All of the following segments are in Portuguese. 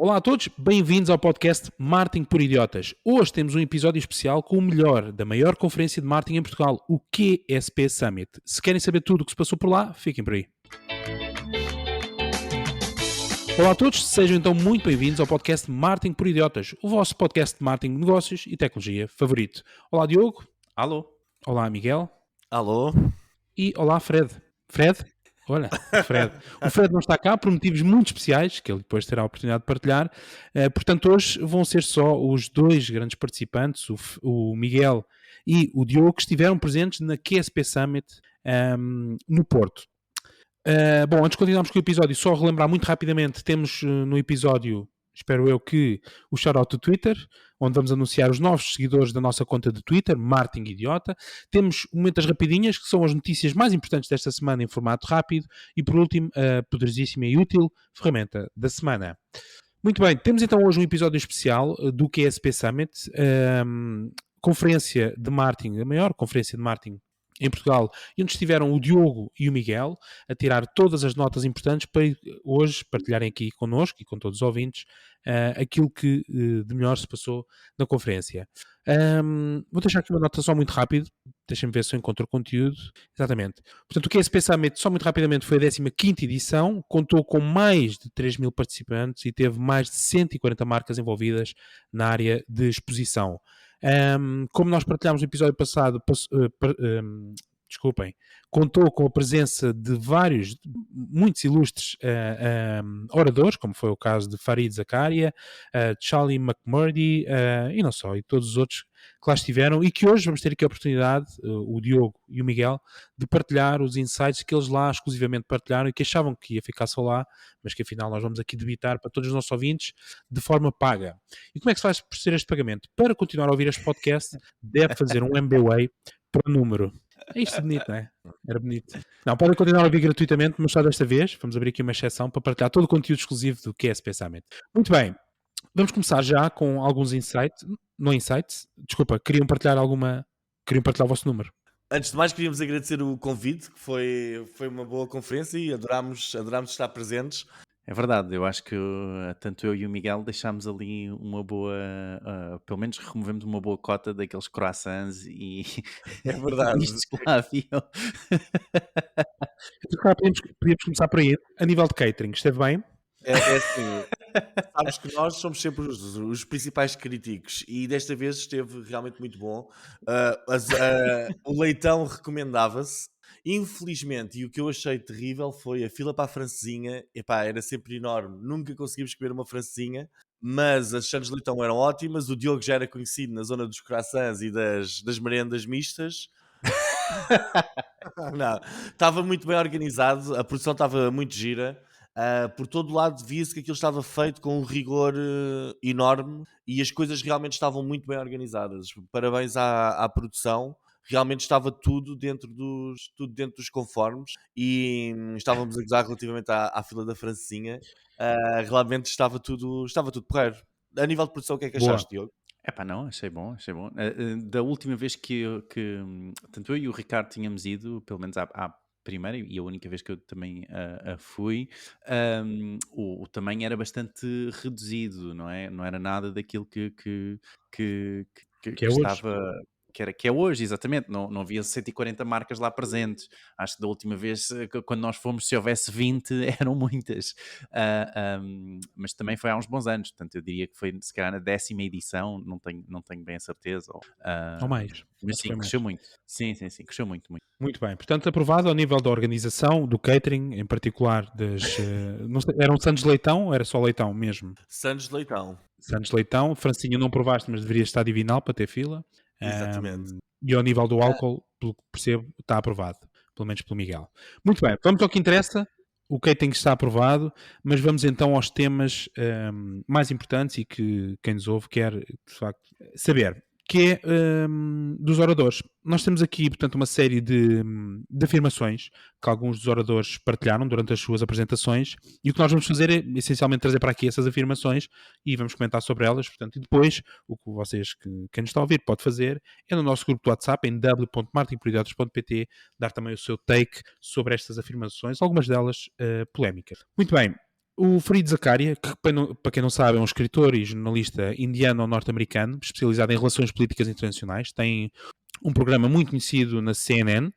Olá a todos, bem-vindos ao podcast Marketing por Idiotas. Hoje temos um episódio especial com o melhor da maior conferência de marketing em Portugal, o QSP Summit. Se querem saber tudo o que se passou por lá, fiquem por aí. Olá a todos, sejam então muito bem-vindos ao podcast Marketing por Idiotas, o vosso podcast de marketing, negócios e tecnologia favorito. Olá Diogo. Alô. Olá Miguel. Alô. E olá Fred. Fred? Olha, o Fred. O Fred não está cá por motivos muito especiais, que ele depois terá a oportunidade de partilhar. Portanto, hoje vão ser só os dois grandes participantes, o Miguel e o Diogo, que estiveram presentes na QSP Summit no Porto. Bom, antes de continuarmos com o episódio, só relembrar muito rapidamente, temos no episódio, espero eu, que o shout-out do Twitter, onde vamos anunciar os novos seguidores da nossa conta de Twitter, Marketing Idiota. Temos momentos rapidinhas, que são as notícias mais importantes desta semana em formato rápido. E por último, a poderosíssima e útil ferramenta da semana. Muito bem, temos então hoje um episódio especial do QSP Summit, conferência de marketing, a maior conferência de marketing em Portugal, onde estiveram o Diogo e o Miguel a tirar todas as notas importantes para hoje partilharem aqui connosco e com todos os ouvintes aquilo que de melhor se passou na conferência. Vou deixar aqui uma nota só muito rápido, deixem-me ver se eu encontro o conteúdo. Exatamente. Portanto, o QSP Summit, só muito rapidamente, foi a 15ª edição, contou com mais de 3.000 participantes e teve mais de 140 marcas envolvidas na área de exposição. Como nós partilhámos no episódio passado, contou com a presença de muitos ilustres oradores, como foi o caso de Farid Zakaria, Charlie McMurdy e não só, e todos os outros que lá estiveram, e que hoje vamos ter aqui a oportunidade, o Diogo e o Miguel, de partilhar os insights que eles lá exclusivamente partilharam e que achavam que ia ficar só lá, mas que afinal nós vamos aqui debitar para todos os nossos ouvintes de forma paga. E como é que se faz por ser este pagamento? Para continuar a ouvir este podcast, deve fazer um MBWay para número. É isto bonito, não é? Era bonito. Não, podem continuar a ouvir gratuitamente, mas só desta vez vamos abrir aqui uma exceção para partilhar todo o conteúdo exclusivo do QSP Summit. Muito bem, vamos começar já com alguns insights. Não insights, desculpa, queriam partilhar o vosso número. Antes de mais, queríamos agradecer o convite, que foi uma boa conferência e adorámos estar presentes. É verdade, eu acho que tanto eu e o Miguel deixámos ali uma boa, pelo menos removemos uma boa cota daqueles croissants e é verdade. Isto que lá haviam. Podíamos começar por aí. A nível de catering, esteve bem? É assim, sabes que nós somos sempre os principais críticos e desta vez esteve realmente muito bom. O leitão recomendava-se. Infelizmente, e o que eu achei terrível foi a fila para a francesinha. Epá, era sempre enorme, nunca conseguimos comer uma francesinha, mas as chandes de leitão eram ótimas. O Diogo já era conhecido na zona dos croissants e das merendas mistas. Não, estava muito bem organizado, a produção estava muito gira. Por todo lado via-se que aquilo estava feito com um rigor enorme e as coisas realmente estavam muito bem organizadas. Parabéns à produção. Realmente estava tudo dentro dos conformes e estávamos a gozar relativamente à fila da francesinha. Realmente estava tudo porreiro. A nível de produção, o que é que achaste, Diogo? Epá, não, achei bom. Da última vez que tanto eu e o Ricardo tínhamos ido, pelo menos à primeira e a única vez que eu também fui, o tamanho era bastante reduzido, não é? Não era nada daquilo que é estava... Que é hoje, exatamente, não havia 140 marcas lá presentes. Acho que da última vez, quando nós fomos, se houvesse 20, eram muitas. Mas também foi há uns bons anos, portanto eu diria que foi se calhar na 10ª edição, não tenho bem a certeza. Ou mais. Mas sim, cresceu muito. Sim, cresceu muito. Muito bem, portanto aprovado ao nível da organização, do catering, em particular não sei, eram Santos de Leitão ou era só Leitão mesmo? Santos de Leitão. Santos de Leitão, Francinho não provaste, mas deveria estar divinal para ter fila. Exatamente. E ao nível do álcool, pelo que percebo, está aprovado, pelo menos pelo Miguel. Muito bem, vamos ao que interessa. O catering está aprovado, mas vamos então aos temas mais importantes e que quem nos ouve quer, de facto, saber, que é dos oradores. Nós temos aqui, portanto, uma série de afirmações que alguns dos oradores partilharam durante as suas apresentações, e o que nós vamos fazer é, essencialmente, trazer para aqui essas afirmações e vamos comentar sobre elas, portanto, e depois, o que vocês, quem nos está a ouvir, pode fazer é no nosso grupo de WhatsApp, em w.marketingporidiotas.pt, dar também o seu take sobre estas afirmações, algumas delas polémicas. Muito bem. O Fareed Zakaria, que para quem não sabe é um escritor e jornalista indiano-norte-americano, especializado em relações políticas internacionais, tem um programa muito conhecido na CNN,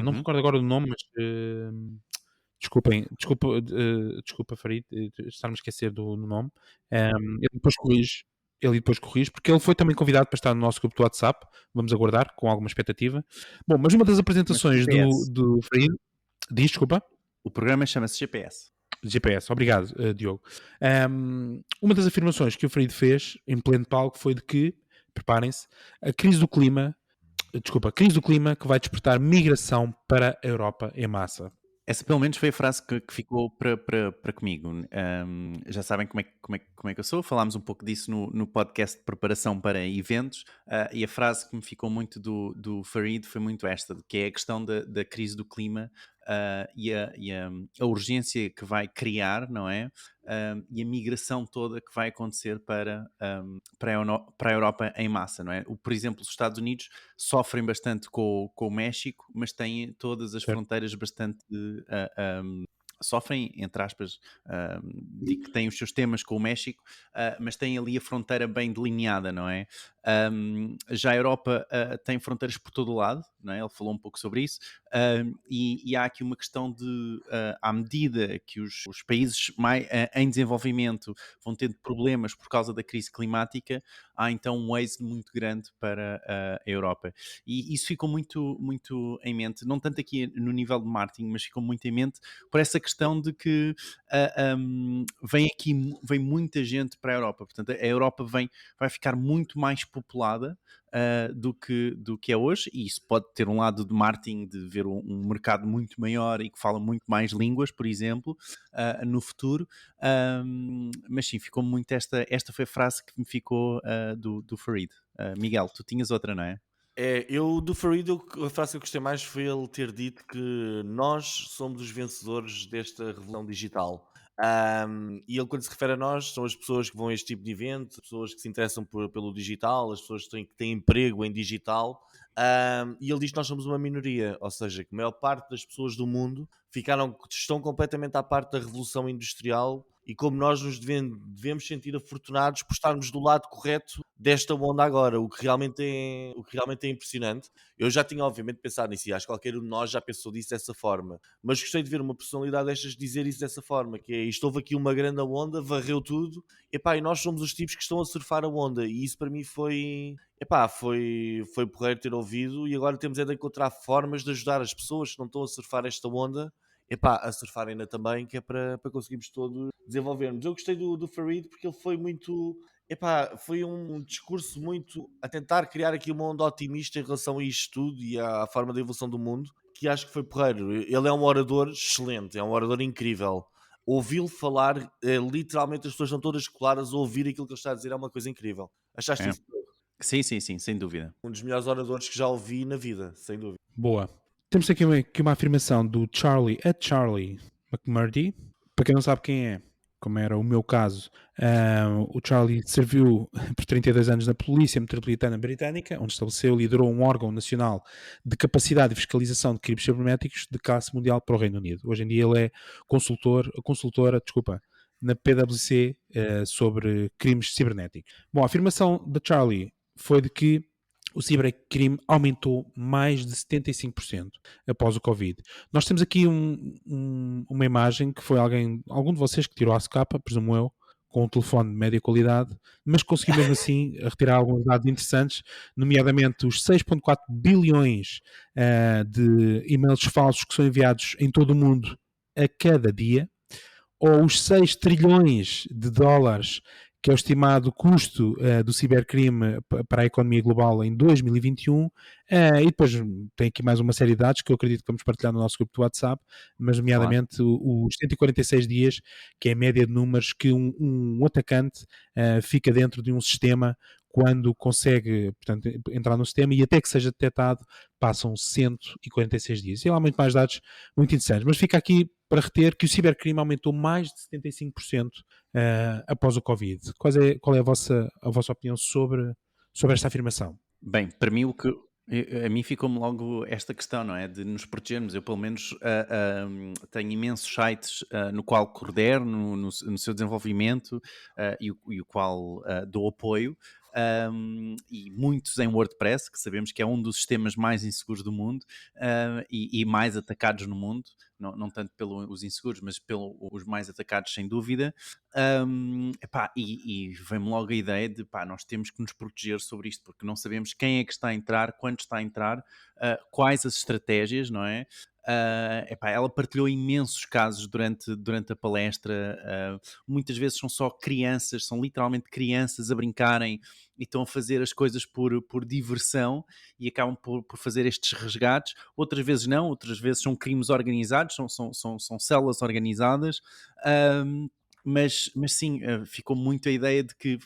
não me recordo agora do nome, mas desculpa Fareed, estar-me a esquecer do nome. Ele depois corrige, porque ele foi também convidado para estar no nosso grupo do WhatsApp, vamos aguardar com alguma expectativa. Bom, mas uma das apresentações do Fareed, desculpa. O programa chama-se GPS. GPS, obrigado, Diogo. Uma das afirmações que o Fareed fez em pleno palco foi de que, preparem-se, a crise do clima que vai despertar migração para a Europa em massa. Essa pelo menos foi a frase que ficou para comigo. Já sabem como é que eu sou, falámos um pouco disso no podcast de preparação para eventos, e a frase que me ficou muito do Fareed foi muito esta, que é a questão da crise do clima, e a urgência que vai criar, não é? E a migração toda que vai acontecer para a Europa em massa, não é? Por exemplo, os Estados Unidos sofrem bastante com o México, mas têm todas as fronteiras bastante... sofrem, entre aspas, digo que têm os seus temas com o México, mas têm ali a fronteira bem delineada, não é? Já a Europa tem fronteiras por todo o lado, não é? Ele falou um pouco sobre isso, e há aqui uma questão de, à medida que os países em desenvolvimento vão tendo problemas por causa da crise climática, há então um êxodo muito grande para a Europa. E isso ficou muito, muito em mente, não tanto aqui no nível de marketing, mas ficou muito em mente por essa questão de que vem muita gente para a Europa. Portanto, a Europa vai ficar muito mais populada do que é hoje, e isso pode ter um lado de marketing, de ver um mercado muito maior e que fala muito mais línguas, por exemplo, no futuro, mas sim, ficou muito esta foi a frase que me ficou do Fareed. Miguel, tu tinhas outra, não é? Eu do Fareed, a frase que eu gostei mais foi ele ter dito que nós somos os vencedores desta revolução digital. E ele, quando se refere a nós, são as pessoas que vão a este tipo de evento, as pessoas que se interessam pelo digital, as pessoas que têm emprego em digital. E ele diz que nós somos uma minoria, ou seja, que a maior parte das pessoas do mundo estão completamente à parte da revolução industrial, e como nós nos devemos sentir afortunados por estarmos do lado correto desta onda agora, o que realmente é impressionante. Eu já tinha obviamente pensado nisso, e acho que qualquer um de nós já pensou disso dessa forma, mas gostei de ver uma personalidade destas dizer isso dessa forma, que é, isto houve aqui uma grande onda, varreu tudo, e nós somos os tipos que estão a surfar a onda, e isso para mim foi porreiro ter ouvido, e agora temos de encontrar formas de ajudar as pessoas que não estão a surfar esta onda a surfar ainda também, que é para conseguirmos todos desenvolvermos. Eu gostei do Fareed porque ele foi muito... foi um discurso muito a tentar criar aqui uma onda otimista em relação a isto tudo e à forma da evolução do mundo, que acho que foi porreiro. Ele é um orador excelente, é um orador incrível. Ouvi-lo falar, literalmente as pessoas estão todas coladas a ouvir aquilo que ele está a dizer, é uma coisa incrível. Achaste isso? Sim, sem dúvida. Um dos melhores oradores que já ouvi na vida, sem dúvida. Boa. Temos aqui uma afirmação do Charlie McMurdy. Para quem não sabe quem é, como era o meu caso, o Charlie serviu por 32 anos na Polícia Metropolitana Britânica, onde estabeleceu e liderou um órgão nacional de capacidade de fiscalização de crimes cibernéticos de classe mundial para o Reino Unido. Hoje em dia ele é consultora na PwC sobre crimes cibernéticos. Bom, a afirmação da Charlie foi de que o cibercrime aumentou mais de 75% após o Covid. Nós temos aqui uma imagem que foi algum de vocês que tirou a capa, presumo eu, com um telefone de média qualidade, mas conseguiu mesmo assim retirar alguns dados interessantes, nomeadamente os 6,4 bilhões de e-mails falsos que são enviados em todo o mundo a cada dia, ou os 6 trilhões de dólares que é o estimado custo do cibercrime para a economia global em 2021, e depois tem aqui mais uma série de dados que eu acredito que vamos partilhar no nosso grupo do WhatsApp, mas nomeadamente os 146 dias, que é a média de números que um atacante fica dentro de um sistema quando consegue, portanto, entrar no sistema, e até que seja detectado passam 146 dias. E há muito mais dados muito interessantes, mas fica aqui para reter que o cibercrime aumentou mais de 75% após o Covid. Qual é a vossa opinião sobre esta afirmação? Bem, para mim o que A mim ficou-me logo esta questão, não é? De nos protegermos. Eu, pelo menos, tenho imensos sites no qual coordeno no seu desenvolvimento e o qual dou apoio. E muitos em WordPress, que sabemos que é um dos sistemas mais inseguros do mundo e mais atacados no mundo, não tanto pelos inseguros, mas pelos mais atacados, sem dúvida. E vem-me logo a ideia de nós temos que nos proteger sobre isto, porque não sabemos quem é que está a entrar, quando está a entrar, quais as estratégias, não é? Ela partilhou imensos casos durante a palestra. Muitas vezes são só crianças, são literalmente crianças a brincarem e estão a fazer as coisas por diversão e acabam por fazer estes resgates. Outras vezes não, outras vezes são crimes organizados, são células organizadas. Mas sim, ficou muito a ideia de que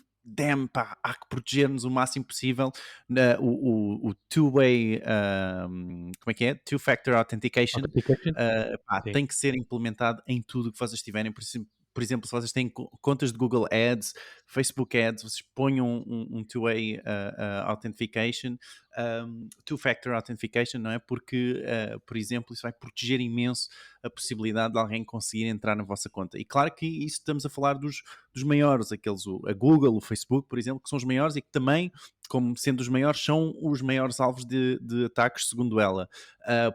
há que proteger-nos o máximo possível. O two-way, como é que é? Two-factor authentication Sim. tem que ser implementado em tudo que vocês tiverem. Por exemplo, se vocês têm contas de Google Ads, Facebook Ads, vocês ponham um two-way authentication, two-factor authentication, não é? Porque, por exemplo, isso vai proteger imenso a possibilidade de alguém conseguir entrar na vossa conta. E claro que isso estamos a falar dos maiores, a Google, o Facebook, por exemplo, que são os maiores e que também, como sendo os maiores, são os maiores alvos de ataques, segundo ela,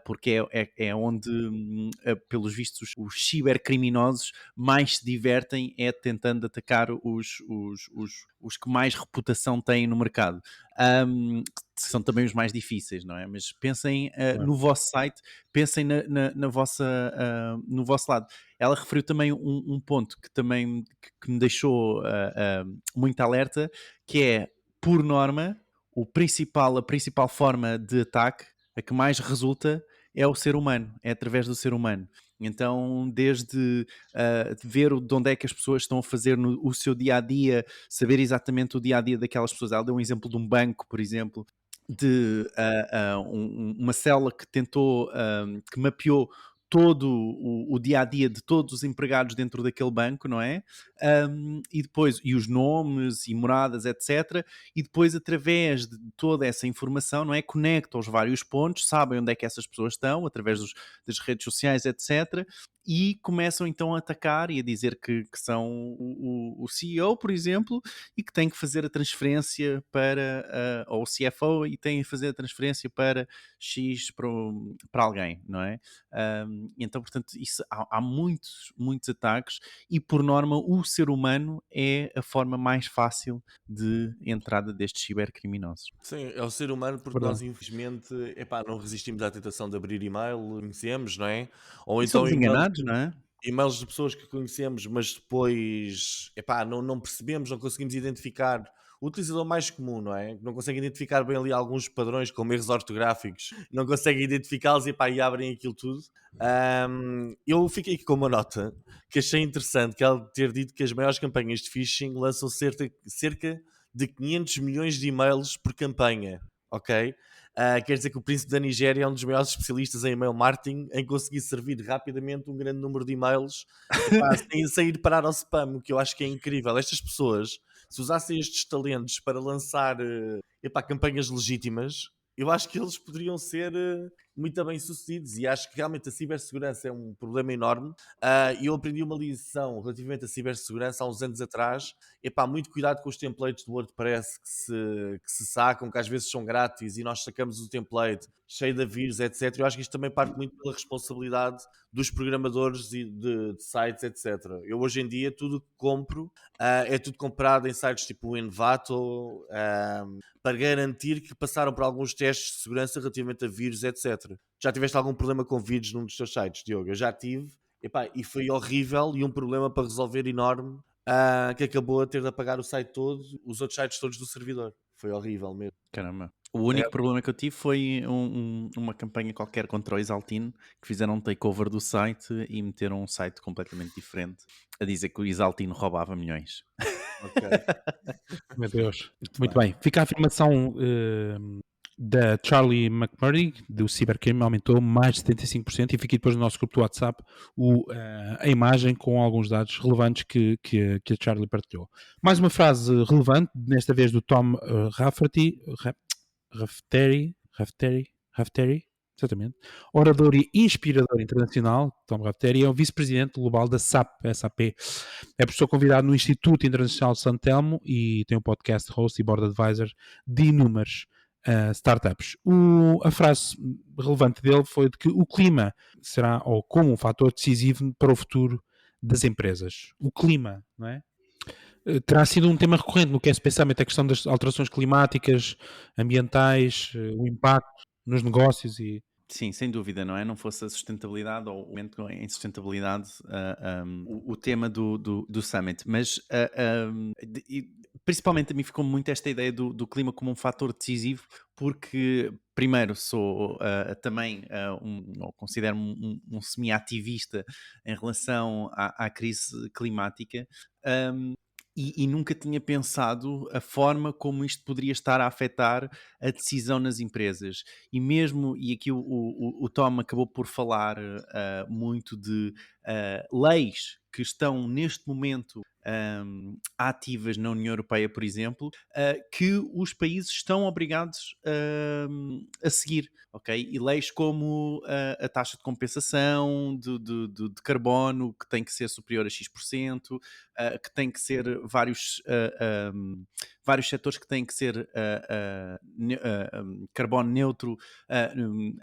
porque é onde, pelos vistos, os cibercriminosos mais se divertem tentando atacar os que mais reputação têm no mercado. São também os mais difíceis, não é? Mas pensem no vosso site, pensem na vossa, no vosso lado. Ela referiu também um ponto que também que me deixou muito alerta, que é, por norma, a principal forma de ataque, a que mais resulta, é o ser humano, é através do ser humano. Então, desde ver de onde é que as pessoas estão a fazer o seu dia-a-dia, saber exatamente o dia-a-dia daquelas pessoas. Ela deu um exemplo de um banco, por exemplo, de uma célula que tentou, que mapeou todo o dia-a-dia de todos os empregados dentro daquele banco, não é? E depois, e os nomes e moradas, etc. E depois, através de toda essa informação, não é? Conecta os vários pontos, sabem onde é que essas pessoas estão, através das redes sociais, etc. E começam então a atacar e a dizer que são o CEO, por exemplo, e que têm que fazer a transferência para, ou o CFO, e têm que fazer a transferência para X para alguém, não é? Então, portanto, isso, há muitos ataques e, por norma, o ser humano é a forma mais fácil de entrada destes cibercriminosos. Sim, é o ser humano, porque nós, infelizmente, não resistimos à tentação de abrir e-mail, conhecemos, não é? Ou E então somos enganados, não é? e-mails de pessoas que conhecemos, mas depois não percebemos, não conseguimos identificar o utilizador mais comum, não é? Não consegue identificar bem ali alguns padrões, como erros ortográficos, não consegue identificá-los e abrem aquilo tudo. Eu fiquei aqui com uma nota que achei interessante, que ela ter dito que as maiores campanhas de phishing lançam cerca de 500 milhões de e-mails por campanha, ok? Quer dizer que o príncipe da Nigéria é um dos maiores especialistas em e-mail marketing, em conseguir servir rapidamente um grande número de e-mails sem ir parar ao spam, o que eu acho que é incrível. Estas pessoas, se usassem estes talentos para lançar campanhas legítimas, eu acho que eles poderiam ser muito bem sucedidos, e acho que realmente a cibersegurança é um problema enorme. E eu aprendi uma lição relativamente à cibersegurança há uns anos atrás. Muito cuidado com os templates do WordPress que se sacam, que às vezes são grátis e nós sacamos o template cheio de vírus, etc. Eu acho que isto também parte muito pela responsabilidade dos programadores e de sites, etc. Eu hoje em dia tudo que compro é tudo comprado em sites tipo o Envato, para garantir que passaram por alguns testes de segurança relativamente a vírus, etc. Já tiveste algum problema com vírus num dos teus sites, Diogo? Eu já tive, e foi horrível, e um problema para resolver enorme, que acabou a ter de apagar o site todo, os outros sites todos do servidor. Foi horrível mesmo. Caramba. O único problema que eu tive foi uma campanha qualquer contra o Exaltino, que fizeram um takeover do site e meteram um site completamente diferente a dizer que o Exaltino roubava milhões. Ok. Meu Deus. Muito bem. Fica a afirmação da Charlie McMurray, do Cybercrime, aumentou mais de 75%, e fica depois no nosso grupo do WhatsApp a imagem com alguns dados relevantes que a Charlie partilhou. Mais uma frase relevante, desta vez do Tom Rafferty, Raftery, exatamente, orador e inspirador internacional. Tom Raftery é o vice-presidente global da SAP. É professor convidado no Instituto Internacional de San Telmo e tem um podcast host e board advisor de inúmeras startups. A frase relevante dele foi de que o clima será ou como um fator decisivo para o futuro das empresas. O clima, não é? Terá sido um tema recorrente no que é pensamento, a questão das alterações climáticas, ambientais, o impacto nos negócios e... Sim, sem dúvida, não é? Não fosse a sustentabilidade ou o aumento em sustentabilidade o tema do Summit. Mas principalmente a mim ficou muito esta ideia do clima como um fator decisivo, porque primeiro sou também ou considero-me um semi-ativista em relação à crise climática. E nunca tinha pensado a forma como isto poderia estar a afetar a decisão nas empresas. E mesmo, e aqui o Tom acabou por falar muito de leis que estão neste momento ativas na União Europeia, por exemplo, que os países estão obrigados a seguir, ok? E leis como a taxa de compensação de carbono, que tem que ser superior a X%, que tem que ser vários setores que têm que ser carbono neutro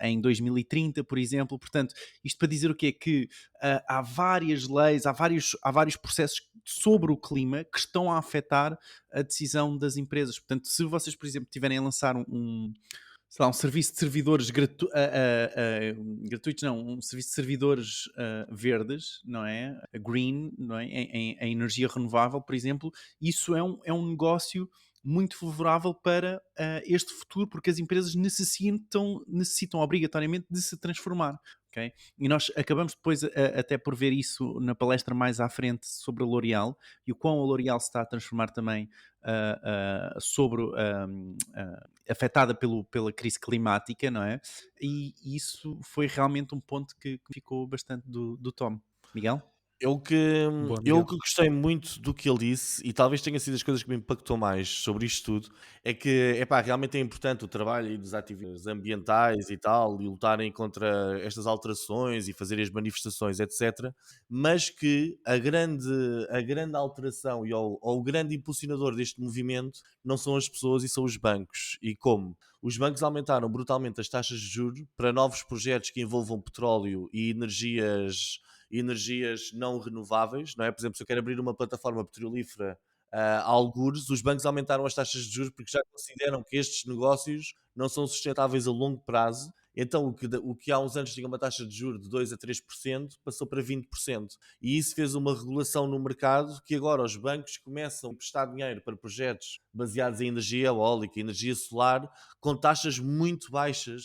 em 2030, por exemplo. Portanto, isto para dizer o quê? Que há várias leis, há vários processos sobre o clima que estão a afetar a decisão das empresas. Portanto, se vocês, por exemplo, tiverem a lançar um serviço de servidores gratuitos, não, um serviço de servidores verdes, não é? Green, não é? Em energia renovável, por exemplo, isso é um negócio muito favorável para este futuro, porque as empresas necessitam obrigatoriamente de se transformar. Okay? E nós acabamos depois até por ver isso na palestra mais à frente sobre a L'Oréal e o quão a L'Oréal se está a transformar também afetada pela crise climática, não é? E isso foi realmente um ponto que ficou bastante do Tom. Miguel? Boa, Eu Miguel. que gostei muito do que ele disse, e talvez tenha sido as coisas que me impactou mais sobre isto tudo, é que epá, realmente é importante o trabalho dos ativistas ambientais e tal, e lutarem contra estas alterações e fazer as manifestações, etc. Mas que a grande alteração ou o grande impulsionador deste movimento não são as pessoas e são os bancos. E como? Os bancos aumentaram brutalmente as taxas de juros para novos projetos que envolvam petróleo e energias não renováveis, não é? Por exemplo, se eu quero abrir uma plataforma petrolífera a algures, os bancos aumentaram as taxas de juros porque já consideram que estes negócios não são sustentáveis a longo prazo. Então, o que há uns anos tinha uma taxa de juros de 2 a 3%, passou para 20%. E isso fez uma regulação no mercado que agora os bancos começam a prestar dinheiro para projetos baseados em energia eólica, energia solar, com taxas muito baixas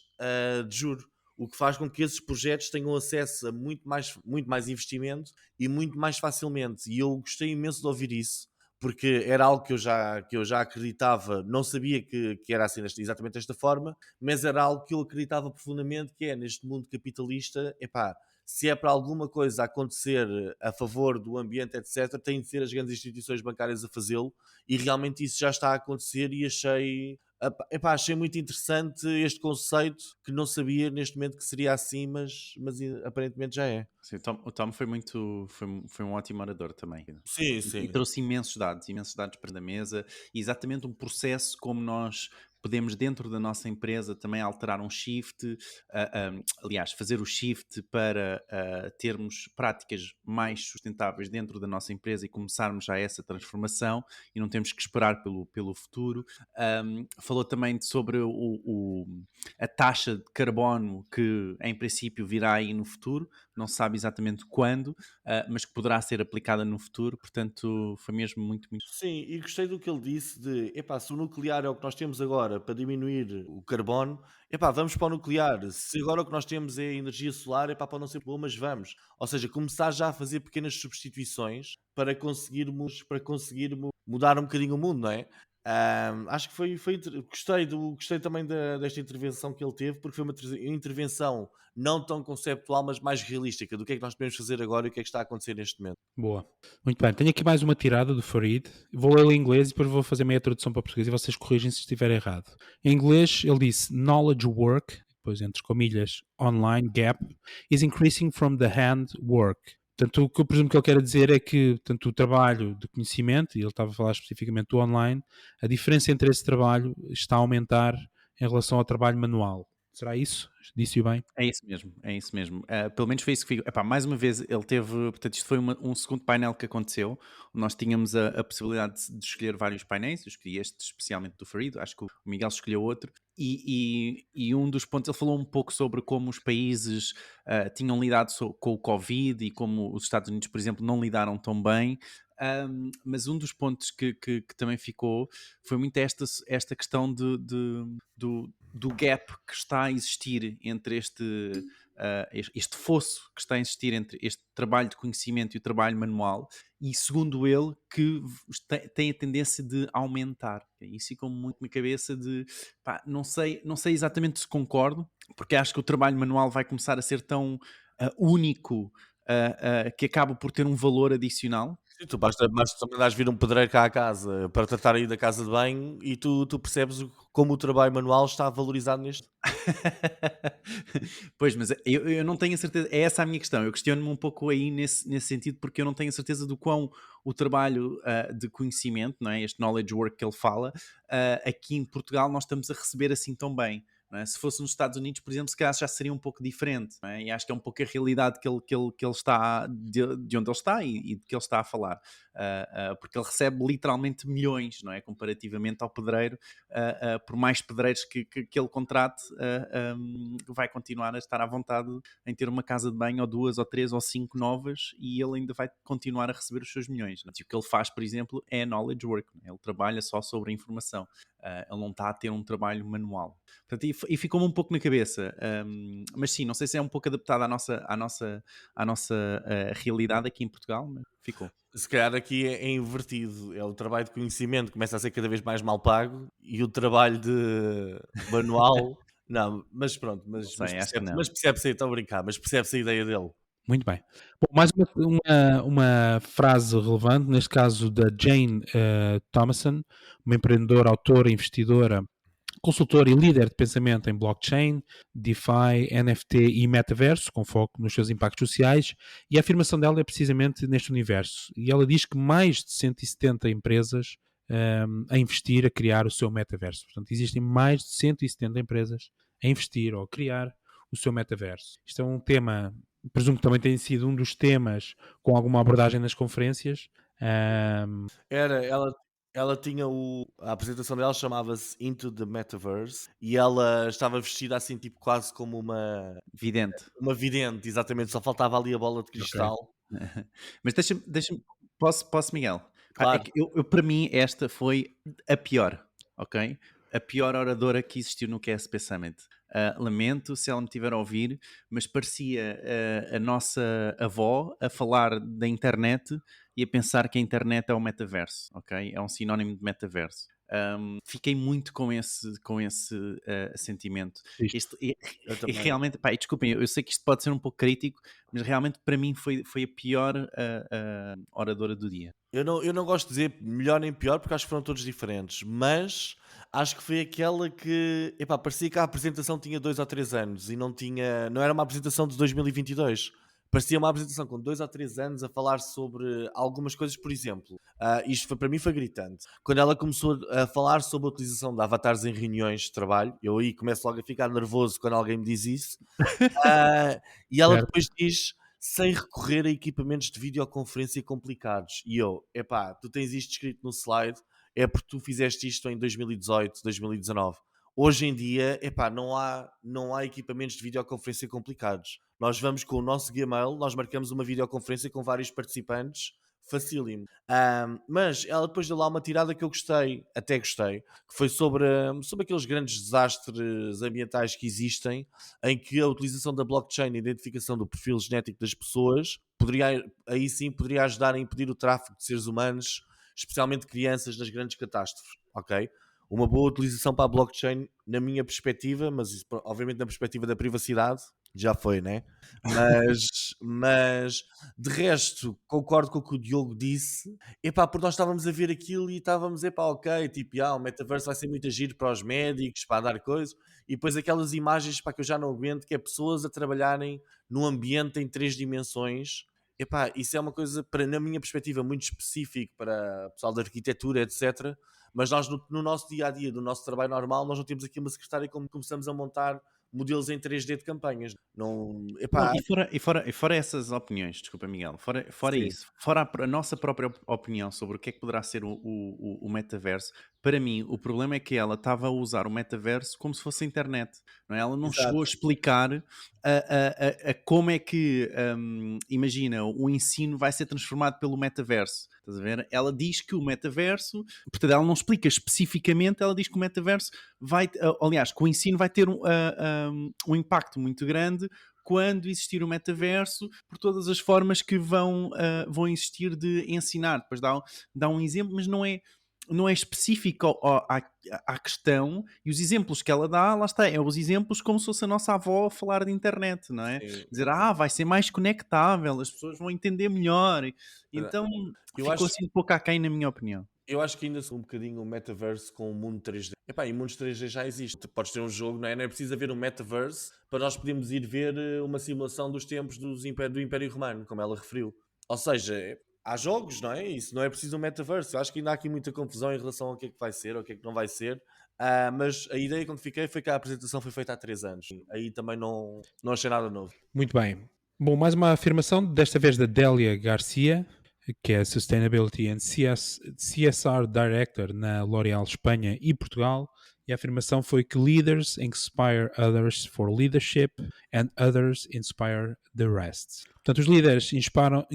de juros, o que faz com que esses projetos tenham acesso a muito mais investimento e muito mais facilmente. E eu gostei imenso de ouvir isso, porque era algo que eu já acreditava, não sabia que era assim exatamente desta forma, mas era algo que eu acreditava profundamente, que é neste mundo capitalista, epá, se é para alguma coisa acontecer a favor do ambiente, etc., tem de ser as grandes instituições bancárias a fazê-lo, e realmente isso já está a acontecer e achei muito interessante este conceito, que não sabia neste momento que seria assim, mas aparentemente já é. Sim, o Tom foi um ótimo orador também. Sim, E sim. trouxe imensos dados para a mesa, e exatamente um processo como nós podemos dentro da nossa empresa também alterar um shift, aliás, fazer o shift para termos práticas mais sustentáveis dentro da nossa empresa e começarmos já essa transformação e não temos que esperar pelo futuro. Falou também sobre a taxa de carbono que em princípio virá aí no futuro, não se sabe exatamente quando, mas que poderá ser aplicada no futuro, portanto foi mesmo muito, muito... Sim, e gostei do que ele disse de, epá, se o nuclear é o que nós temos agora para diminuir o carbono, epá, vamos para o nuclear. Se agora o que nós temos é energia solar, epá, pode não ser boa, mas vamos. Ou seja, começar já a fazer pequenas substituições para conseguirmos mudar um bocadinho o mundo, não é? Acho que gostei também desta intervenção que ele teve, porque foi uma intervenção não tão conceptual, mas mais realística do que é que nós podemos fazer agora e o que é que está a acontecer neste momento. Boa. Muito bem. Tenho aqui mais uma tirada do Farid. Vou ler em inglês e depois vou fazer meia tradução para português e vocês corrigem se estiver errado. Em inglês, ele disse: Knowledge work, depois entre comilhas, online gap, is increasing from the hand work. Portanto, o que eu presumo que ele quer dizer é que, tanto o trabalho de conhecimento, e ele estava a falar especificamente do online, a diferença entre esse trabalho está a aumentar em relação ao trabalho manual. Será isso? Disse-o bem? É isso mesmo, é isso mesmo. Pelo menos foi isso que ficou. Epá, mais uma vez, ele teve. Portanto, isto foi um segundo painel que aconteceu. Nós tínhamos a possibilidade de escolher vários painéis. Eu escolhi este especialmente do Farid. Acho que o Miguel escolheu outro. E um dos pontos, ele falou um pouco sobre como os países tinham lidado com o Covid e como os Estados Unidos, por exemplo, não lidaram tão bem. Mas um dos pontos que também ficou foi muito esta questão do gap que está a existir entre este fosso que está a existir entre este trabalho de conhecimento e o trabalho manual, e segundo ele, que tem a tendência de aumentar. Isso ficou muito na cabeça de, pá, não sei exatamente se concordo, porque acho que o trabalho manual vai começar a ser tão único, que acaba por ter um valor adicional. Sim, basta mandares vir um pedreiro cá à casa para tratar aí da casa de banho e tu percebes como o trabalho manual está valorizado neste. Pois, mas eu não tenho a certeza, é essa a minha questão. Eu questiono-me um pouco aí nesse sentido, porque eu não tenho a certeza do quão o trabalho de conhecimento, não é? Este knowledge work que ele fala, aqui em Portugal nós estamos a receber assim tão bem. Não é? Se fosse nos Estados Unidos, por exemplo, se calhar já seria um pouco diferente, não é? E acho que é um pouco a realidade que ele está, de onde ele está e de que ele está a falar. Porque ele recebe literalmente milhões, não é? Comparativamente ao pedreiro, por mais pedreiros que ele contrate, vai continuar a estar à vontade em ter uma casa de banho ou duas ou três ou cinco novas, e ele ainda vai continuar a receber os seus milhões. Não é? E o que ele faz, por exemplo, é knowledge work. Não é? Ele trabalha só sobre a informação. Ele não está a ter um trabalho manual. Portanto, e ficou-me um pouco na cabeça. Mas sim, não sei se é um pouco adaptado à nossa realidade aqui em Portugal, mas ficou. Se calhar aqui é invertido. É o trabalho de conhecimento começa a ser cada vez mais mal pago e o trabalho de manual. Não, mas pronto, Não sei, acho que não. percebe-se aí, estou a brincar, mas percebe-se a ideia dele. Muito bem. Bom, mais uma frase relevante, neste caso da Jane Thomason, uma empreendedora, autora, investidora, consultora e líder de pensamento em blockchain, DeFi, NFT e metaverso, com foco nos seus impactos sociais, e a afirmação dela é precisamente neste universo. E ela diz que mais de 170 empresas a investir, a criar o seu metaverso. Portanto, existem mais de 170 empresas a investir ou a criar o seu metaverso. Isto é um tema, presumo que também tem sido um dos temas com alguma abordagem nas conferências. Ela tinha a apresentação dela chamava-se Into the Metaverse e ela estava vestida assim, tipo, quase como Vidente. uma vidente, exatamente, só faltava ali a bola de cristal. Okay. Mas deixa-me, posso, Miguel? Claro. É que para mim esta foi a pior, ok? A pior oradora que existiu no QSP Summit. Lamento se ela me estiver a ouvir, mas parecia a nossa avó a falar da internet e a pensar que a internet é o metaverso, ok? É um sinónimo de metaverso. Fiquei muito com esse sentimento. E realmente, pá, e desculpem, eu sei que isto pode ser um pouco crítico, mas realmente para mim foi a pior oradora do dia. Eu não gosto de dizer melhor nem pior porque acho que foram todos diferentes, mas acho que foi aquela que, epá, parecia que a apresentação tinha 2 ou 3 anos e não era uma apresentação de 2022. Parecia uma apresentação com 2 ou 3 anos a falar sobre algumas coisas, por exemplo. Para mim foi gritante. Quando ela começou a falar sobre a utilização de avatares em reuniões de trabalho, eu aí começo logo a ficar nervoso quando alguém me diz isso. E ela depois diz sem recorrer a equipamentos de videoconferência complicados. E eu, epá, tu tens isto escrito no slide, é porque tu fizeste isto em 2018, 2019. Hoje em dia, epá, não há equipamentos de videoconferência complicados. Nós vamos com o nosso Gmail, nós marcamos uma videoconferência com vários participantes, facílimo. Mas ela depois deu lá uma tirada que eu até gostei, que foi sobre aqueles grandes desastres ambientais que existem, em que a utilização da blockchain e a identificação do perfil genético das pessoas poderia ajudar a impedir o tráfico de seres humanos, especialmente crianças nas grandes catástrofes, ok? Uma boa utilização para a blockchain, na minha perspectiva, mas isso, obviamente na perspectiva da privacidade, já foi, né? Mas de resto, concordo com o que o Diogo disse. Epá, porque nós estávamos a ver aquilo e estávamos, epá, ok, tipo, o metaverso vai ser muito agir para os médicos, para dar coisas, e depois aquelas imagens para que eu já não aguento, que é pessoas a trabalharem num ambiente em 3 dimensões. Epá, isso é uma coisa, para, na minha perspectiva, muito específico para o pessoal da arquitetura, etc. Mas nós, no nosso dia-a-dia, do nosso trabalho normal, nós não temos aqui uma secretária como começamos a montar modelos em 3D de campanhas. Não, Não, epá, e fora essas opiniões, desculpa, Miguel, fora sim, isso, fora a nossa própria opinião sobre o que é que poderá ser o metaverso, para mim, o problema é que ela estava a usar o metaverso como se fosse a internet, não é? Ela não chegou a exato. explicar a como é que, imagina, o ensino vai ser transformado pelo metaverso. Estás a ver? Ela diz que o metaverso, portanto, ela não explica especificamente, ela diz que o metaverso vai, aliás, que o ensino vai ter um impacto muito grande quando existir o metaverso, por todas as formas que vão existir de ensinar. Depois dá um exemplo, mas não é específico à questão, e os exemplos que ela dá, lá está, é os exemplos como se fosse a nossa avó a falar de internet, não é? Sim. Dizer, vai ser mais conectável, as pessoas vão entender melhor. Então Eu ficou acho, assim um pouco aquém, na minha opinião. eu acho que ainda sou um bocadinho o metaverse com o mundo 3D. Epá, e mundos 3D já existe. Tu podes ter um jogo, não é? Não é preciso haver um metaverse para nós podermos ir ver uma simulação dos tempos do Império Romano, como ela referiu. Ou seja, há jogos, não é? Isso não é preciso um metaverse. Eu acho que ainda há aqui muita confusão em relação ao que é que vai ser ou o que é que não vai ser. Mas a ideia quando fiquei foi que a apresentação foi feita há 3 anos. Aí também não achei nada novo. Muito bem. Bom, mais uma afirmação, desta vez da Délia Garcia, que é Sustainability and CSR Director na L'Oréal Espanha e Portugal. E a afirmação foi que leaders inspire others for leadership and others inspire the rest. Portanto, os líderes inspiram.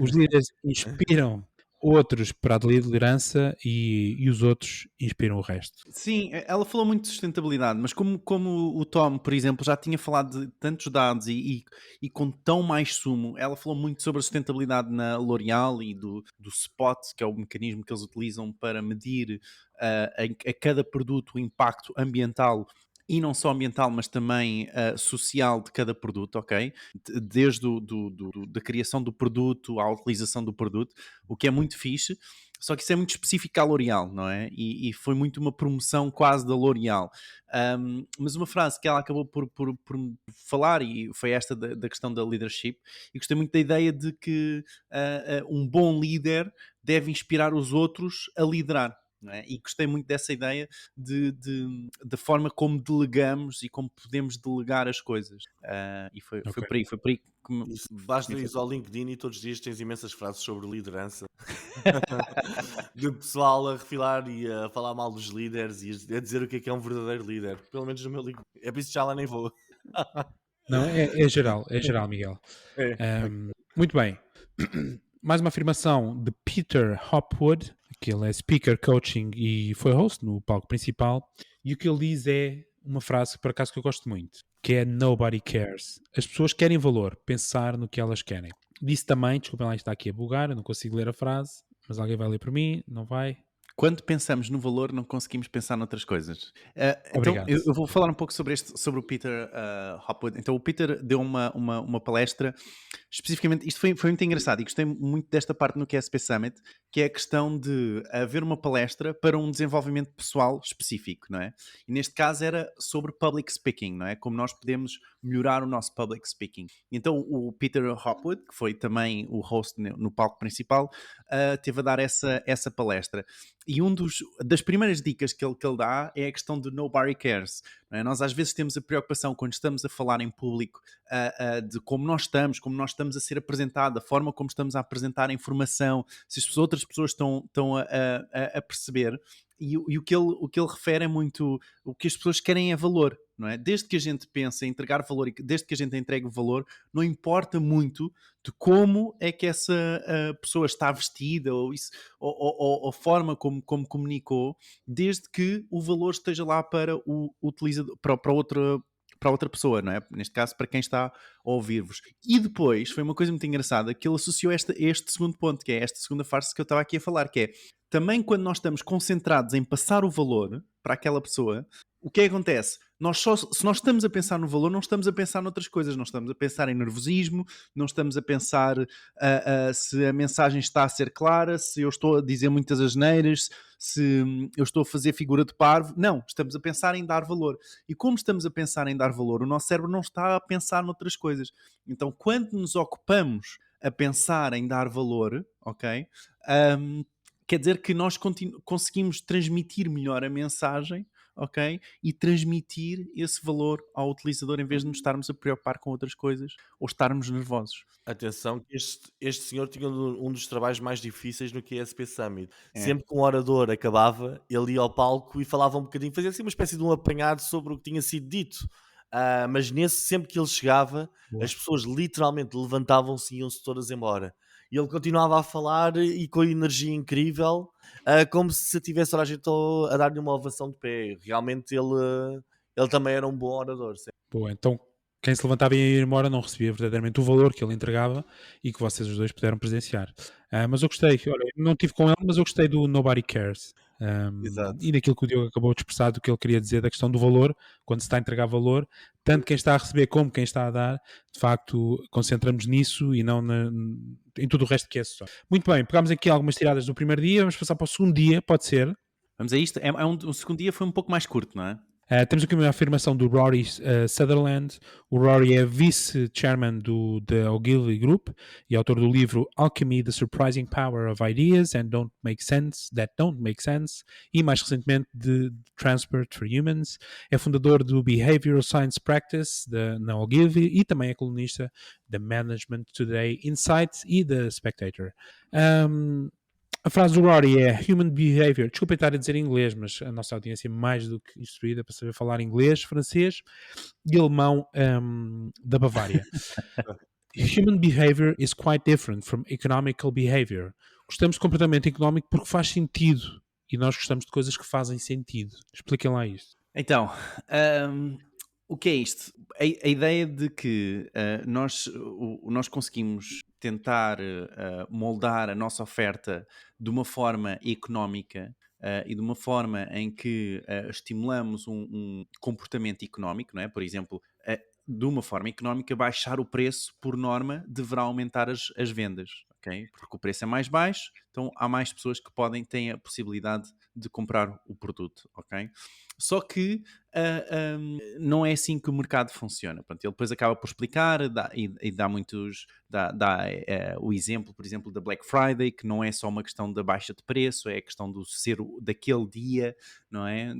Os líderes inspiram outros para a liderança e os outros inspiram o resto. Sim, ela falou muito de sustentabilidade, mas como o Tom, por exemplo, já tinha falado de tantos dados e com tão mais sumo, ela falou muito sobre a sustentabilidade na L'Oréal e do SPOT, que é o mecanismo que eles utilizam para medir a cada produto o impacto ambiental e não só ambiental, mas também social de cada produto, ok? Desde da criação do produto à utilização do produto, o que é muito fixe. Só que isso é muito específico à L'Oréal, não é? E foi muito uma promoção quase da L'Oréal. Mas uma frase que ela acabou por falar, e foi esta da questão da leadership, e gostei muito da ideia de que um bom líder deve inspirar os outros a liderar. Não é? E gostei muito dessa ideia da forma como delegamos e como podemos delegar as coisas. E foi Ok. por aí que Isso, basta ir ao LinkedIn e todos os dias tens imensas frases sobre liderança de pessoal a refilar e a falar mal dos líderes e a dizer o que é um verdadeiro líder. Pelo menos no meu LinkedIn. É por isso que já lá nem vou. Não, é geral, Miguel. É. Muito bem. Mais uma afirmação de Peter Hopwood, que ele é speaker, coaching e foi host no palco principal. E o que ele diz é uma frase que por acaso que eu gosto muito, que é nobody cares. As pessoas querem valor, pensar no que elas querem. Disse também, desculpem lá, está aqui a bugar, eu não consigo ler a frase, mas alguém vai ler por mim, não vai? Quando pensamos no valor, não conseguimos pensar noutras coisas. Então, Obrigado. eu vou falar um pouco sobre o Peter Hopwood. Então, o Peter deu uma palestra, especificamente, isto foi muito engraçado e gostei muito desta parte no QSP Summit, que é a questão de haver uma palestra para um desenvolvimento pessoal específico, não é? E neste caso era sobre public speaking, não é? Como nós podemos melhorar o nosso public speaking. Então, o Peter Hopwood, que foi também o host no palco principal, teve a dar essa palestra. E das primeiras dicas que ele dá é a questão de nobody cares. Não é? Nós às vezes temos a preocupação quando estamos a falar em público de como nós estamos a ser apresentado, a forma como estamos a apresentar a informação, se as outras pessoas estão a perceber. E o que ele refere é muito o que as pessoas querem é valor, não é? Desde que a gente pense em entregar valor e desde que a gente entregue valor, não importa muito de como é que essa pessoa está vestida ou a forma como comunicou, desde que o valor esteja lá para o utilizador, para para a outra pessoa, não é? Neste caso, para quem está a ouvir-vos. E depois, foi uma coisa muito engraçada, que ele associou este segundo ponto, que é esta segunda farsa que eu estava aqui a falar, que é, também quando nós estamos concentrados em passar o valor para aquela pessoa, o que é que acontece? Se nós estamos a pensar no valor, não estamos a pensar noutras coisas, não estamos a pensar em nervosismo, não estamos a pensar se a mensagem está a ser clara, se eu estou a dizer muitas asneiras, se eu estou a fazer figura de parvo. Não, estamos a pensar em dar valor. E como estamos a pensar em dar valor, o nosso cérebro não está a pensar noutras coisas. Então, quando nos ocupamos a pensar em dar valor, ok? Quer dizer que nós conseguimos transmitir melhor a mensagem, ok? E transmitir esse valor ao utilizador em vez de nos estarmos a preocupar com outras coisas ou estarmos nervosos. Atenção que este senhor tinha um dos trabalhos mais difíceis no QSP Summit. É. Sempre que um orador acabava, ele ia ao palco e falava um bocadinho, fazia assim uma espécie de um apanhado sobre o que tinha sido dito. Mas sempre que ele chegava, Boa. as pessoas literalmente levantavam-se e iam-se todas embora. E ele continuava a falar e com energia incrível, como se tivesse toda a gente a dar-lhe uma ovação de pé. Realmente ele também era um bom orador. Boa, então quem se levantava e ia embora não recebia verdadeiramente o valor que ele entregava e que vocês os dois puderam presenciar. Mas eu gostei, olha, não estive com ele, mas eu gostei do Nobody Cares. Exato. E daquilo que o Diogo acabou de expressar, do que ele queria dizer da questão do valor, quando se está a entregar valor, tanto quem está a receber como quem está a dar, de facto, concentramos nisso e não em tudo o resto que é só. Muito bem, pegámos aqui algumas tiradas do primeiro dia, vamos passar para o segundo dia, pode ser. Vamos a isto. O segundo dia foi um pouco mais curto, não é? Temos aqui uma afirmação do Rory Sutherland. O Rory é vice-chairman da Ogilvy Group e autor do livro Alchemy, The Surprising Power of Ideas that Don't Make Sense, e mais recentemente de Transport for Humans. É fundador do Behavioral Science Practice na Ogilvy e também é colunista da Management Today, Insights e da Spectator. A frase do Rory é Human Behavior. Desculpa estar a dizer em inglês, mas a nossa audiência é mais do que instruída para saber falar inglês, francês e alemão da Bavária. Human behavior is quite different from economical behavior. Gostamos de comportamento económico porque faz sentido e nós gostamos de coisas que fazem sentido. Expliquem lá isto. Então, o que é isto? A ideia de que nós conseguimos tentar moldar a nossa oferta de uma forma económica e de uma forma em que estimulamos um comportamento económico, não é? Por exemplo, de uma forma económica, baixar o preço, por norma, deverá aumentar as vendas, ok? Porque o preço é mais baixo, então há mais pessoas que têm a possibilidade de comprar o produto, ok? Só que não é assim que o mercado funciona. Pronto, ele depois acaba por explicar e dá muitos... Dá o exemplo, por exemplo, da Black Friday, que não é só uma questão da baixa de preço, é a questão do ser daquele dia, não é?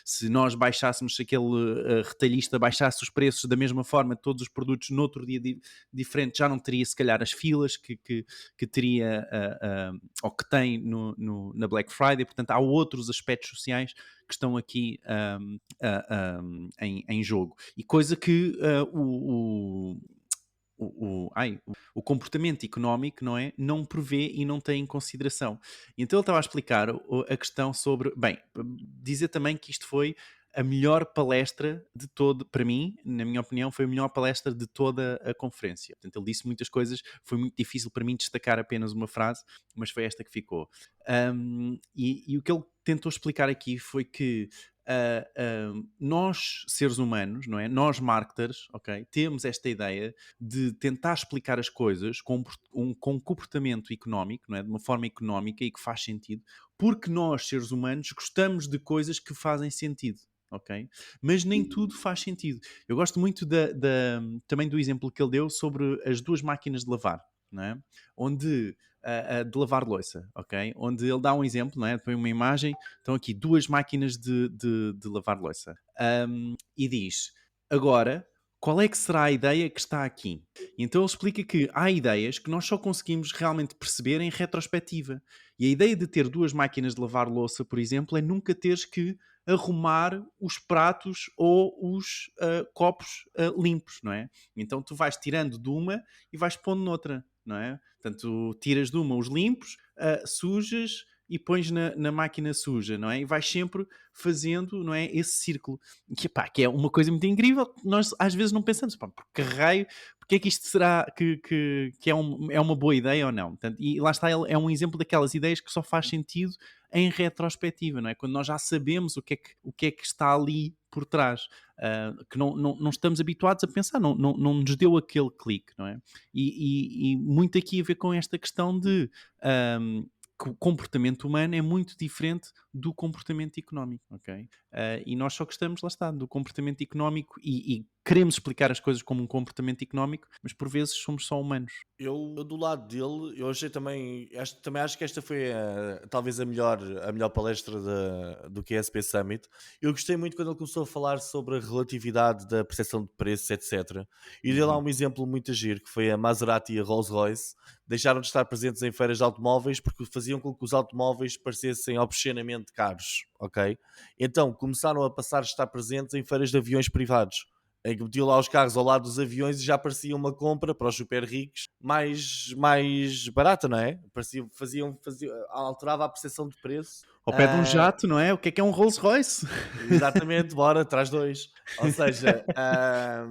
Se nós baixássemos, se aquele retalhista baixasse os preços da mesma forma, todos os produtos noutro dia diferente, já não teria se calhar as filas que teria ou que tem na Black Friday. Portanto, há outros aspectos sociais que estão aqui em jogo. E coisa que o comportamento económico, não é? Não prevê e não tem em consideração. Então ele estava a explicar a questão sobre... Bem, dizer também que isto foi a melhor palestra de todo, para mim, na minha opinião, foi a melhor palestra de toda a conferência. Portanto, ele disse muitas coisas, foi muito difícil para mim destacar apenas uma frase, mas foi esta que ficou. E o que ele tentou explicar aqui foi que nós, seres humanos, não é? Nós, marketers, ok? Temos esta ideia de tentar explicar as coisas com um comportamento económico, não é? De uma forma económica e que faz sentido, porque nós, seres humanos, gostamos de coisas que fazem sentido. Ok? Mas nem tudo faz sentido. Eu gosto muito também do exemplo que ele deu sobre as duas máquinas de lavar, não é? Onde de lavar louça, ok? Onde ele dá um exemplo, não é? Põe uma imagem, estão aqui duas máquinas de lavar louça. E diz, agora, qual é que será a ideia que está aqui? E então ele explica que há ideias que nós só conseguimos realmente perceber em retrospectiva. E a ideia de ter duas máquinas de lavar louça, por exemplo, é nunca teres que arrumar os pratos ou os copos limpos, não é? Então tu vais tirando de uma e vais pondo noutra, não é? Portanto, tiras de uma os limpos, sujas e pões na máquina suja, não é? E vais sempre fazendo, não é? Esse círculo. Que é uma coisa muito incrível. Nós às vezes não pensamos, pá, por que raio, porque é que isto será que é uma boa ideia ou não? Portanto, e lá está, ele é um exemplo daquelas ideias que só faz sentido em retrospectiva, não é? Quando nós já sabemos o que é que está ali por trás, que não estamos habituados a pensar, não nos deu aquele clique, não é? E muito aqui a ver com esta questão de que o comportamento humano é muito diferente do comportamento económico, ok? E nós só gostamos, lá está, do comportamento económico e queremos explicar as coisas como um comportamento económico, mas por vezes somos só humanos. Eu do lado dele, eu achei também acho que esta foi talvez a melhor palestra do QSP Summit. Eu gostei muito quando ele começou a falar sobre a relatividade da percepção de preços, etc. E deu lá Uhum. um exemplo muito giro, que foi a Maserati e a Rolls-Royce deixaram de estar presentes em feiras de automóveis porque faziam com que os automóveis parecessem obscenamente caros, ok? Então começaram a passar a estar presentes em feiras de aviões privados, em que metiam lá os carros ao lado dos aviões e já parecia uma compra para os super ricos mais barata, não é? Alterava a percepção de preço. Ao pé de um jato, não é? O que é um Rolls Royce? Exatamente, bora, traz dois. Ou seja,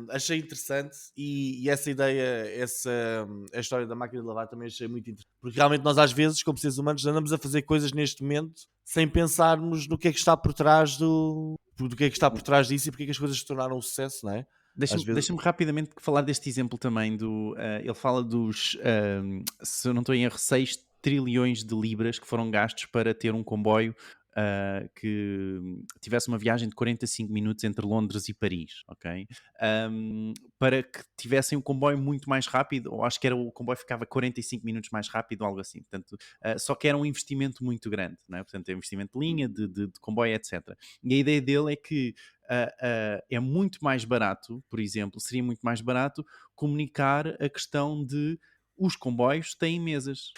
achei interessante e essa ideia, a história da máquina de lavar também achei muito interessante. Porque realmente nós às vezes, como seres humanos, andamos a fazer coisas neste momento sem pensarmos no que é que está por trás do que é que está por trás disso e porque é que as coisas se tornaram um sucesso, não é? Às vezes, Deixa-me rapidamente falar deste exemplo também ele fala dos, se eu não estou em erro, 6 trilhões de libras que foram gastos para ter um comboio que tivesse uma viagem de 45 minutos entre Londres e Paris, ok? Para que tivessem um comboio muito mais rápido, ou acho que o comboio ficava 45 minutos mais rápido, algo assim. Portanto, só que era um investimento muito grande, não é? Portanto, é um investimento de linha, de comboio, etc. E a ideia dele é que é muito mais barato, por exemplo, seria muito mais barato comunicar a questão de os comboios têm mesas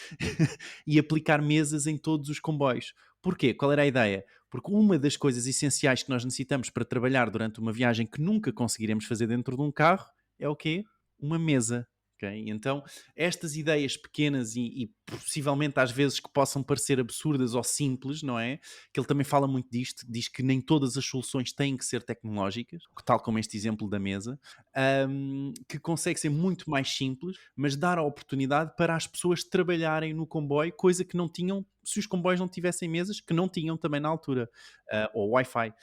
e aplicar mesas em todos os comboios. Porquê? Qual era a ideia? Porque uma das coisas essenciais que nós necessitamos para trabalhar durante uma viagem que nunca conseguiremos fazer dentro de um carro é o quê? Uma mesa. Okay? Então, estas ideias pequenas e possivelmente às vezes que possam parecer absurdas ou simples, não é? Que ele também fala muito disto, diz que nem todas as soluções têm que ser tecnológicas, tal como este exemplo da mesa, que consegue ser muito mais simples, mas dar a oportunidade para as pessoas trabalharem no comboio, coisa que não tinham se os comboios não tivessem mesas, que não tinham também na altura, ou Wi-Fi,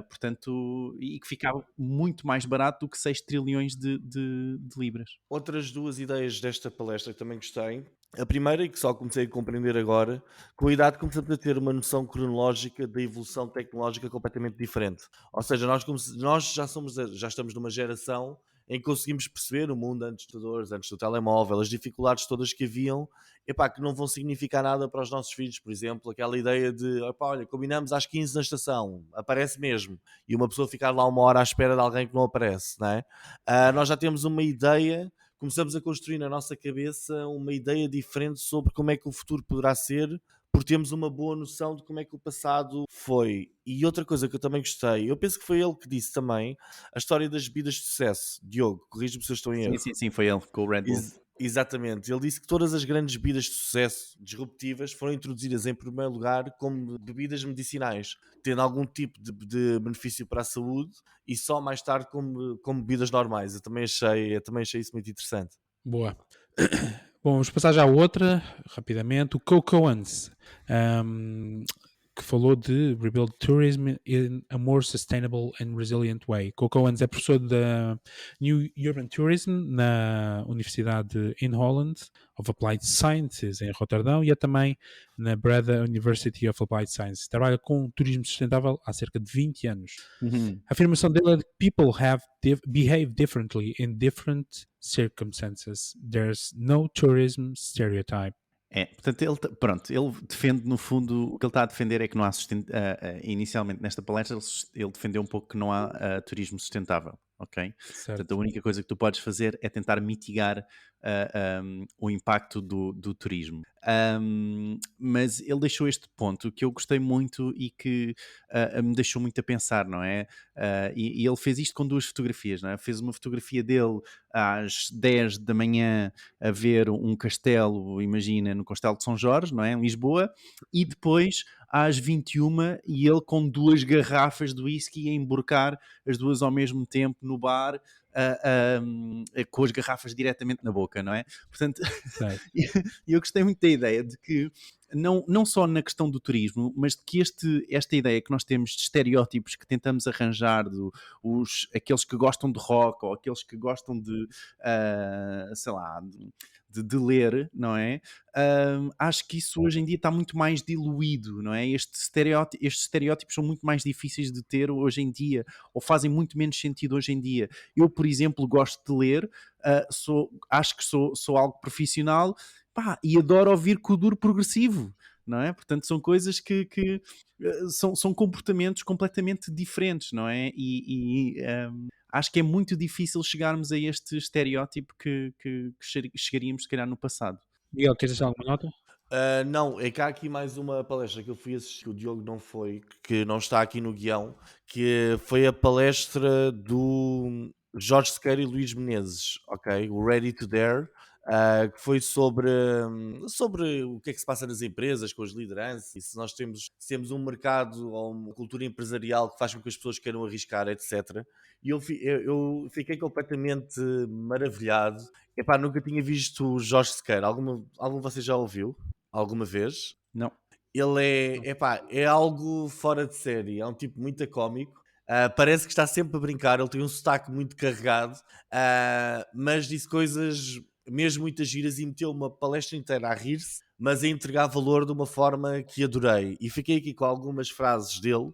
portanto, e que ficava muito mais barato do que 6 trilhões de libras. outras duas ideias desta palestra que também gostei. A primeira, e que só comecei a compreender agora, com a idade começamos a ter uma noção cronológica da evolução tecnológica completamente diferente. Ou seja, nós já estamos numa geração em que conseguimos perceber o mundo antes dos computadores, antes do telemóvel, as dificuldades todas que haviam, epá, que não vão significar nada para os nossos filhos. Por exemplo, aquela ideia de, epá, olha, combinamos às 15 na estação, aparece mesmo, e uma pessoa ficar lá uma hora à espera de alguém que não aparece, não é? Nós já temos uma ideia, começamos a construir na nossa cabeça uma ideia diferente sobre como é que o futuro poderá ser, porque temos uma boa noção de como é que o passado foi. E outra coisa que eu também gostei, eu penso que foi ele que disse também, a história das bebidas de sucesso. Diogo, corrige-me se eu estou em Sim, erro. sim, sim, foi ele com o Red Bull. Exatamente, ele disse que todas as grandes bebidas de sucesso disruptivas foram introduzidas em primeiro lugar como bebidas medicinais, tendo algum tipo de benefício para a saúde, e só mais tarde como bebidas normais. Eu também achei isso muito interessante. Boa. Bom, vamos passar já a outra, rapidamente. O Coco Owens, que falou de Rebuild Tourism in a More Sustainable and Resilient Way. Coco Owens é professor da New Urban Tourism na Universidade in Holland of Applied Sciences em Roterdão e é também na Breda University of Applied Sciences. Trabalha com turismo sustentável há cerca de 20 anos. Uhum. A afirmação dele é que people behave differently in different circumstances. There's no tourism stereotype. Portanto, ele defende, no fundo, o que ele está a defender é que não há inicialmente nesta palestra, ele defendeu um pouco que não há turismo sustentável. ok? Portanto, Certo. a única coisa que tu podes fazer é tentar mitigar o impacto do turismo. Mas ele deixou este ponto que eu gostei muito e que me deixou muito a pensar, não é? E ele fez isto com duas fotografias, não é? Fez uma fotografia dele às 10 da manhã a ver um castelo, imagina, no Castelo de São Jorge, não é? Em Lisboa, e depois às 21 e ele com duas garrafas de whisky a emborcar as duas ao mesmo tempo no bar, com as garrafas diretamente na boca, não é? Portanto, Certo. eu gostei muito da ideia de que não só na questão do turismo, mas de que esta ideia que nós temos de estereótipos que tentamos arranjar, aqueles que gostam de rock ou aqueles que gostam de, sei lá, de ler, não é? Acho que isso hoje em dia está muito mais diluído, não é? Estes estereótipos são muito mais difíceis de ter hoje em dia, ou fazem muito menos sentido hoje em dia. Eu, por exemplo, gosto de ler, acho que sou algo profissional, pá, e adoro ouvir Kuduro progressivo, não é? Portanto, são coisas que são comportamentos completamente diferentes, não é? Acho que é muito difícil chegarmos a este estereótipo que chegaríamos, se calhar, no passado. Miguel, queres deixar alguma nota? Não, é que há aqui mais uma palestra que eu fui assistir, que o Diogo não foi, que não está aqui no guião, que foi a palestra do Jorge Sequeira e Luís Menezes, ok? O Ready to Dare, que foi sobre o que é que se passa nas empresas, com as lideranças, e se temos um mercado ou uma cultura empresarial que faz com que as pessoas queiram arriscar, etc. E eu fiquei completamente maravilhado. Epá, nunca tinha visto o Jorge Sequeira. Algum de vocês já ouviu? Alguma vez? Não. Ele Não. é algo fora de série, é um tipo muito cómico. Parece que está sempre a brincar, ele tem um sotaque muito carregado, mas disse coisas mesmo muitas giras e meteu uma palestra inteira a rir-se, mas a entregar valor de uma forma que adorei. E fiquei aqui com algumas frases dele,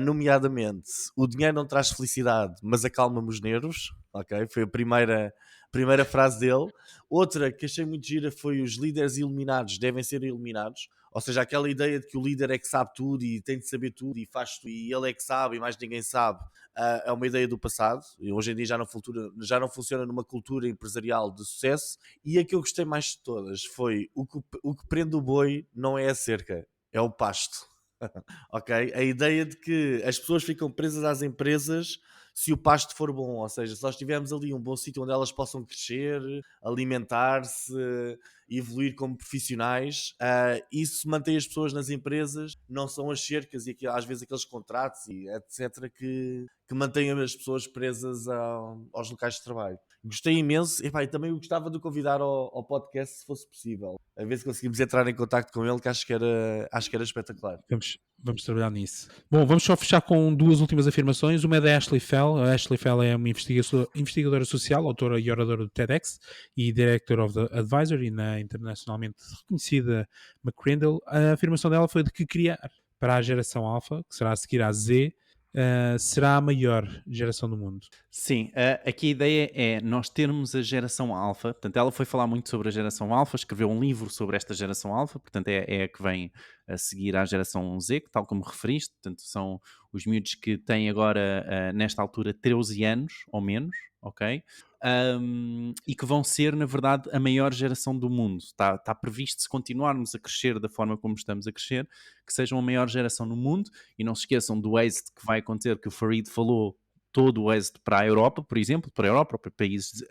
nomeadamente: o dinheiro não traz felicidade, mas acalma-me os nervos. Ok, foi a primeira frase dele. Outra que achei muito gira foi: os líderes iluminados devem ser iluminados. Ou seja, aquela ideia de que o líder é que sabe tudo e tem de saber tudo e faz tudo e ele é que sabe e mais ninguém sabe, é uma ideia do passado e hoje em dia já não funciona numa cultura empresarial de sucesso. E a que eu gostei mais de todas foi: o que prende o boi não é a cerca, é o pasto. Ok? A ideia de que as pessoas ficam presas às empresas se o pasto for bom, ou seja, se nós tivermos ali um bom sítio onde elas possam crescer, alimentar-se, evoluir como profissionais, isso mantém as pessoas nas empresas, não são as cercas e às vezes aqueles contratos e etc. que mantêm as pessoas presas aos locais de trabalho. Gostei imenso, e também gostava de o convidar ao podcast se fosse possível, a ver se conseguimos entrar em contacto com ele, que acho que era espetacular. Vamos trabalhar nisso. Bom, vamos só fechar com duas últimas afirmações. Uma é da Ashley Fell. A Ashley Fell é uma investigadora social, autora e oradora do TEDx e Director of the Advisory na internacionalmente reconhecida McCrindle. A afirmação dela foi de que criar para a geração alfa, que será a seguir à Z, será a maior geração do mundo. Sim, aqui a ideia é nós termos a geração alfa. Portanto, ela foi falar muito sobre a geração alfa, escreveu um livro sobre esta geração alfa, portanto é a que vem a seguir à geração Z, que tal como referiste, portanto são os miúdos que têm agora, nesta altura, 13 anos ou menos, ok? E que vão ser, na verdade, a maior geração do mundo. Está previsto, se continuarmos a crescer da forma como estamos a crescer, que sejam a maior geração no mundo. E não se esqueçam do êxito que vai acontecer, que o Farid falou, todo o êxito para a Europa, por exemplo, para a Europa ou para países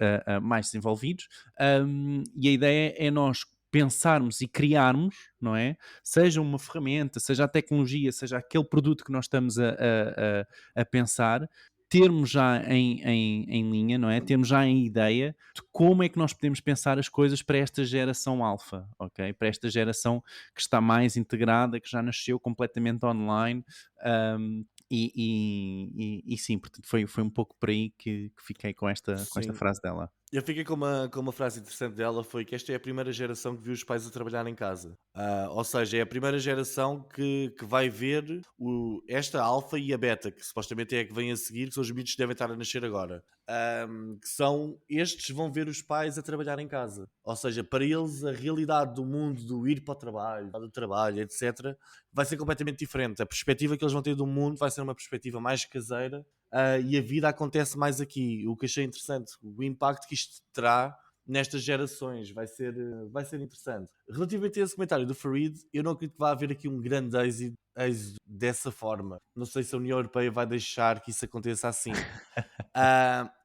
mais desenvolvidos. E a ideia é nós pensarmos e criarmos, não é? Seja uma ferramenta, seja a tecnologia, seja aquele produto que nós estamos a pensar, termos já em linha, não é? Termos já em ideia de como é que nós podemos pensar as coisas para esta geração alfa, ok? Para esta geração que está mais integrada, que já nasceu completamente online. E sim, portanto foi um pouco por aí que fiquei com esta Sim. frase dela. Eu fiquei com uma frase interessante dela, foi que esta é a primeira geração que viu os pais a trabalhar em casa. Ou seja, é a primeira geração que vai ver esta alfa e a beta, que supostamente é a que vem a seguir, que são os miúdos que devem estar a nascer agora. que são, estes vão ver os pais a trabalhar em casa. Ou seja, para eles a realidade do mundo, do ir para o trabalho, do trabalho, etc., vai ser completamente diferente. A perspectiva que eles vão ter do mundo vai ser uma perspectiva mais caseira, e a vida acontece mais aqui. O que achei interessante, o impacto que isto terá nestas gerações vai ser interessante. Relativamente a esse comentário do Farid, eu não acredito que vá haver aqui um grande êxito dessa forma. Não sei se a União Europeia vai deixar que isso aconteça assim.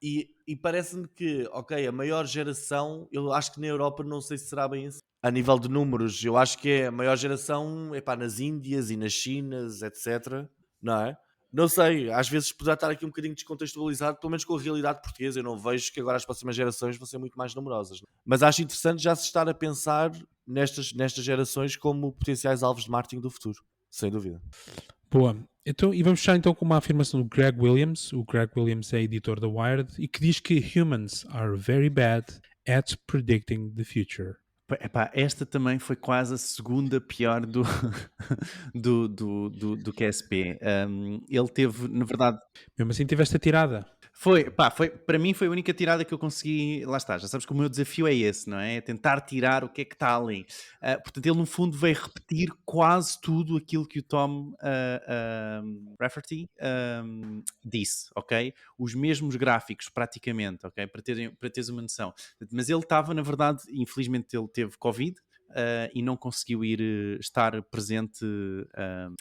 E parece-me que, ok, a maior geração, eu acho que na Europa não sei se será bem assim. A nível de números, eu acho que é a maior geração nas Índias e nas Chinas, etc. Não é? Não sei, às vezes poderá estar aqui um bocadinho descontextualizado, pelo menos com a realidade portuguesa. Eu não vejo que agora as próximas gerações vão ser muito mais numerosas. Mas acho interessante já se estar a pensar nestas gerações como potenciais alvos de marketing do futuro, sem dúvida. Boa. Então, e vamos fechar então com uma afirmação do Greg Williams. O Greg Williams é editor da Wired e que diz que humans are very bad at predicting the future. Epá, esta também foi quase a segunda pior do QSP. Ele teve, na verdade... Mesmo assim tiveste a tirada. Para mim foi a única tirada que eu consegui. Lá está, já sabes que o meu desafio é esse, não é? É tentar tirar o que é que está ali. Portanto, ele no fundo veio repetir quase tudo aquilo que o Tom Rafferty disse, ok? Os mesmos gráficos, praticamente, ok? Para teres uma noção. Mas ele estava, na verdade, infelizmente ele teve Covid. E não conseguiu estar presente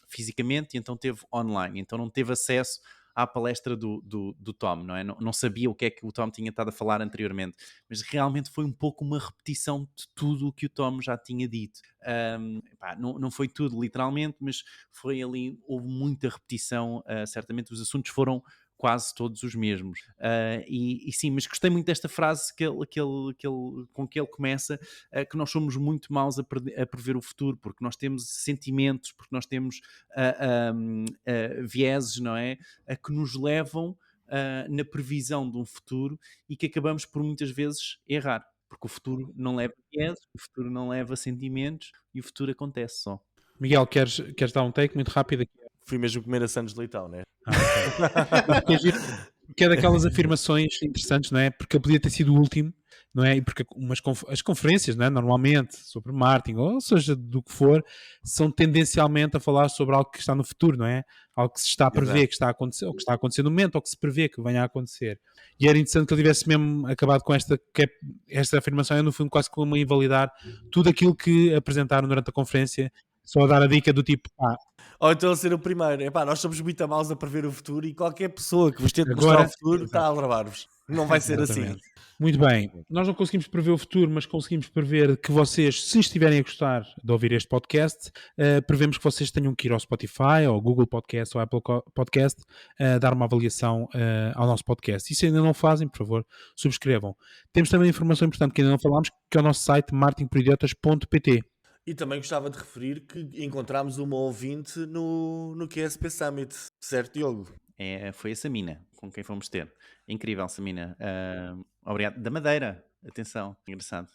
fisicamente, e então teve online, então não teve acesso à palestra do Tom, não é? Não sabia o que é que o Tom tinha estado a falar anteriormente, mas realmente foi um pouco uma repetição de tudo o que o Tom já tinha dito. Não foi tudo literalmente, mas foi ali, houve muita repetição, certamente os assuntos foram quase todos os mesmos. E sim, mas gostei muito desta frase com que ele começa, que nós somos muito maus a prever o futuro, porque nós temos sentimentos, porque nós temos vieses, não é? Que nos levam na previsão de um futuro e que acabamos por muitas vezes errar, porque o futuro não leva vieses, o futuro não leva sentimentos e o futuro acontece só. Miguel, queres dar um take muito rápido aqui? Fui mesmo comer a Santos de Leitão, né? Okay. Que é daquelas afirmações interessantes, não é? Porque ele podia ter sido o último, não é? E porque as conferências, não é? Normalmente, sobre marketing, ou seja, do que for, são tendencialmente a falar sobre algo que está no futuro, não é? Algo que se está a prever, que está a acontecer, ou que está a acontecer no momento, ou que se prevê que venha a acontecer. E era interessante que ele tivesse mesmo acabado com esta afirmação, no fundo quase como a invalidar tudo aquilo que apresentaram durante a conferência, só a dar a dica do tipo, ou então a ser o primeiro. Nós somos muito maus a prever o futuro e qualquer pessoa que vos tente mostrar o futuro está a alarmar-vos. Não vai ser assim. Muito bem. Nós não conseguimos prever o futuro, mas conseguimos prever que vocês, se estiverem a gostar de ouvir este podcast, prevemos que vocês tenham que ir ao Spotify, ou Google Podcast, ou Apple Podcast, dar uma avaliação ao nosso podcast. E se ainda não fazem, por favor, subscrevam. Temos também informação importante que ainda não falámos, que é o nosso site marketingporidiotas.pt. E também gostava de referir que encontramos uma ouvinte no QSP Summit, certo, Diogo? Foi a Samina, com quem fomos ter. Incrível, Samina. Obrigado. Da Madeira, atenção, engraçado.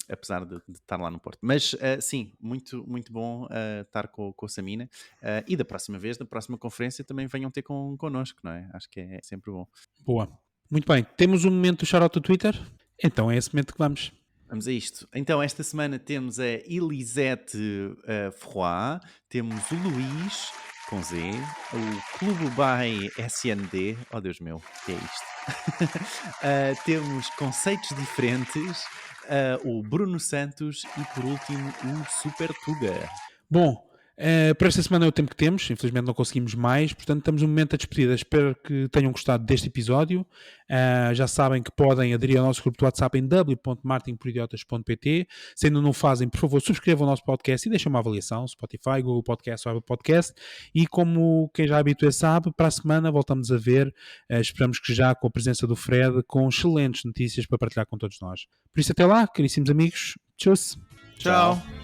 Apesar de estar lá no Porto. Mas sim, muito, muito bom estar com a Samina. E da próxima vez, da próxima conferência, também venham ter connosco, não é? Acho que é sempre bom. Boa. Muito bem. Temos um momento do shout-out do Twitter? Então é esse momento que vamos. Vamos a isto. Então, esta semana temos a Elisete Ferroy, temos o Luís, com Z, o Clube by SND, oh Deus meu, o que é isto? Temos Conceitos Diferentes, o Bruno Santos e, por último, o Super Tuga. Bom, para esta semana é o tempo que temos, infelizmente não conseguimos mais, portanto estamos no momento da despedida. Espero que tenham gostado deste episódio. Já sabem que podem aderir ao nosso grupo de WhatsApp em w.marketingporidiotas.pt. Se ainda não fazem, por favor, subscrevam o nosso podcast e deixem uma avaliação, Spotify, Google Podcast ou Apple Podcast. E como quem já habitué sabe, para a semana voltamos a ver, esperamos que já com a presença do Fred, com excelentes notícias para partilhar com todos nós. Por isso até lá, caríssimos amigos, tchau. Tchau.